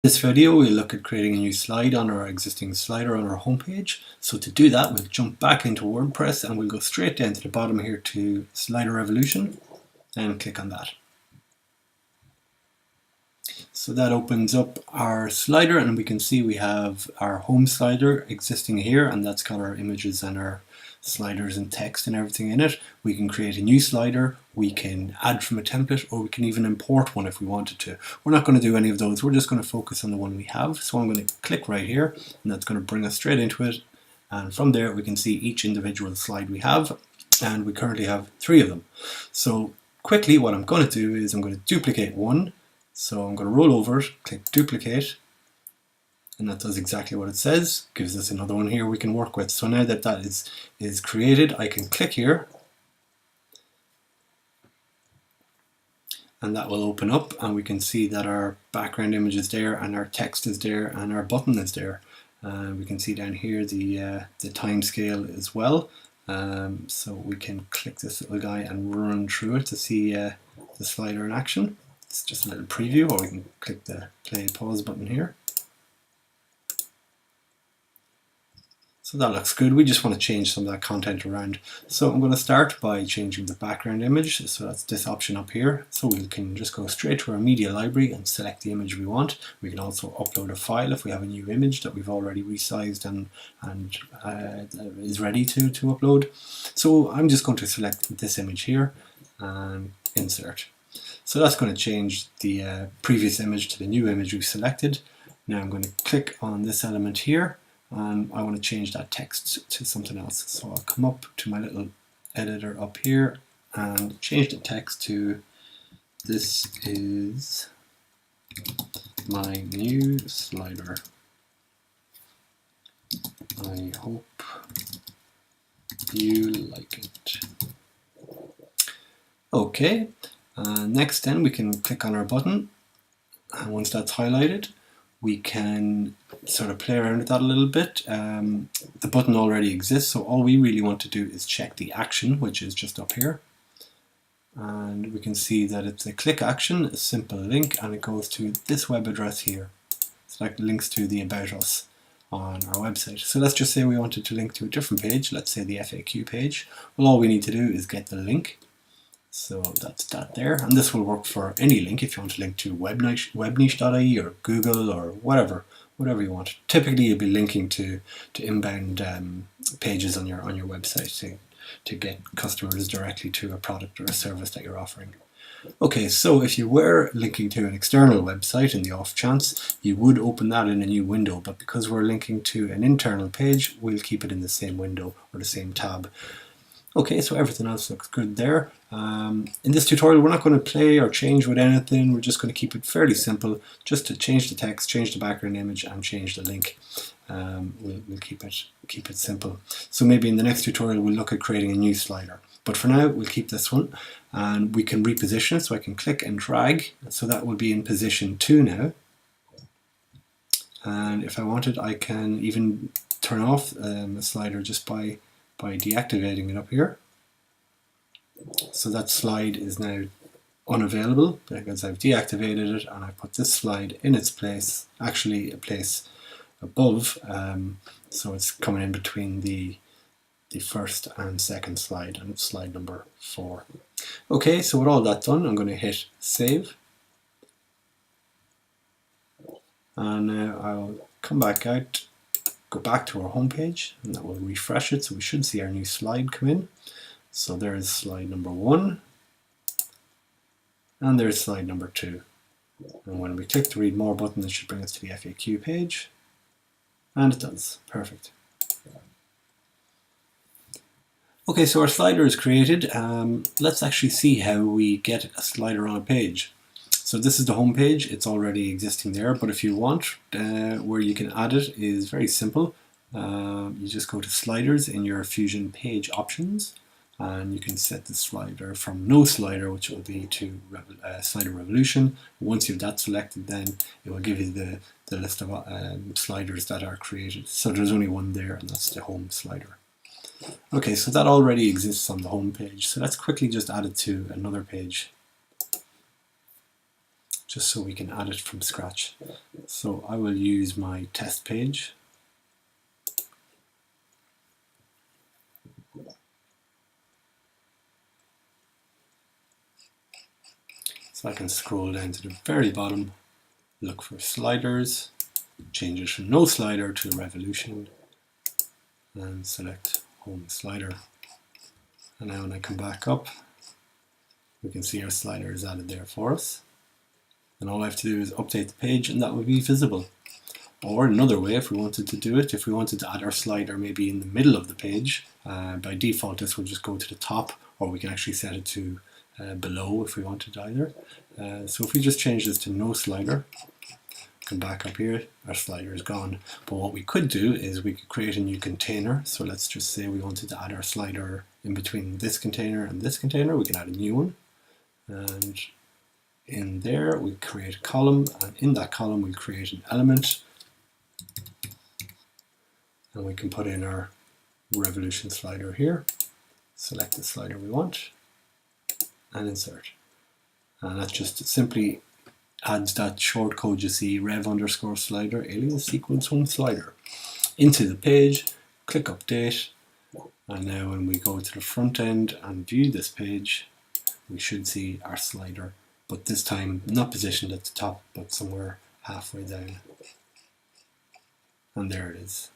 This video we'll look at creating a new slide on our existing slider on our homepage. So to do that we'll jump back into WordPress and we'll go straight down to the bottom here to Slider Revolution and click on that. So that opens up our slider and we can see we have our home slider existing here, and that's got our images and our sliders and text and everything in it. We can create a new slider, we can add from a template, or we can even import one if we wanted to. We're not going to do any of those, we're just going to focus on the one we have. So I'm going to click right here and that's going to bring us straight into it, and from there we can see each individual slide we have, and we currently have 3 of them. So quickly what I'm going to do is I'm going to duplicate one. So I'm going to roll over it, click duplicate, and that does exactly what it says. Gives us another one here we can work with. So now that that is created, I can click here and that will open up, and we can see that our background image is there and our text is there and our button is there. We can see down here the time scale as well. So we can click this little guy and run through it to see the slider in action. It's just a little preview, or we can click the play and pause button here. So that looks good. We just want to change some of that content around. So I'm going to start by changing the background image. So that's this option up here. So we can just go straight to our media library and select the image we want. We can also upload a file if we have a new image that we've already resized and is ready to upload. So I'm just going to select this image here and insert. So that's going to change the previous image to the new image we've selected. Now I'm going to click on this element here and I want to change that text to something else. So I'll come up to my little editor up here and change the text to "This is my new slider. I hope you like it." Okay. Next then we can click on our button, and once that's highlighted we can sort of play around with that a little bit. The button already exists, so all we really want to do is check the action, which is just up here, and we can see that it's a click action, a simple link, and it goes to this web address here. So that links to the About Us on our website. So let's just say we wanted to link to a different page, let's say the FAQ page. Well, all we need to do is get the link. So that's that there, and this will work for any link if you want to link to webniche.ie or Google or whatever you want. Typically you'll be linking to inbound pages on your website to get customers directly to a product or a service that you're offering. Okay, so if you were linking to an external website in the off chance, you would open that in a new window, but because we're linking to an internal page, we'll keep it in the same window or the same tab. Okay, so everything else looks good there. In this tutorial we're not going to play or change with anything, we're just going to keep it fairly simple, just to change the text, change the background image and change the link. We'll keep it simple. So maybe in the next tutorial we'll look at creating a new slider. But for now we'll keep this one, and we can reposition it, so I can click and drag, so that will be in position 2 now. And if I wanted I can even turn off the slider just by deactivating it up here. So that slide is now unavailable because I've deactivated it, and I put this slide in its place, actually a place above, so it's coming in between the first and second slide, and it's slide number 4. Okay, so with all that done I'm going to hit save, and now I'll come back out, go back to our home page, and that will refresh it, so we should see our new slide come in. So there's slide number 1 and there's slide number 2, and when we click the read more button it should bring us to the FAQ page, and it does. Perfect. Okay, so our slider is created. Let's actually see how we get a slider on a page. So this is the home page, it's already existing there, but if you want, where you can add it is very simple. You just go to sliders in your Fusion page options, and you can set the slider from no slider, which will be to Slider Revolution. Once you've that selected, then it will give you the list of sliders that are created. So there's only one there, and that's the home slider. Okay, so that already exists on the home page, so let's quickly just add it to another page. just so we can add it from scratch. So I will use my test page. So I can scroll down to the very bottom, look for sliders, change it from no slider to revolution, and select home slider. And now when I come back up, we can see our slider is added there for us. And all I have to do is update the page and that will be visible. Or another way, if we wanted to do it, if we wanted to add our slider maybe in the middle of the page, by default this will just go to the top, or we can actually set it to below if we wanted either. So if we just change this to no slider, come back up here, our slider is gone. But what we could do is we could create a new container. So let's just say we wanted to add our slider in between this container and this container. We can add a new one. And in there we create a column, and in that column we create an element. And we can put in our revolution slider here. Select the slider we want and insert. And that just simply adds that short code you see, rev_slider alias equals home slider, into the page. Click update, and now when we go to the front end and view this page, we should see our slider, but this time not positioned at the top but somewhere halfway down. And there it is.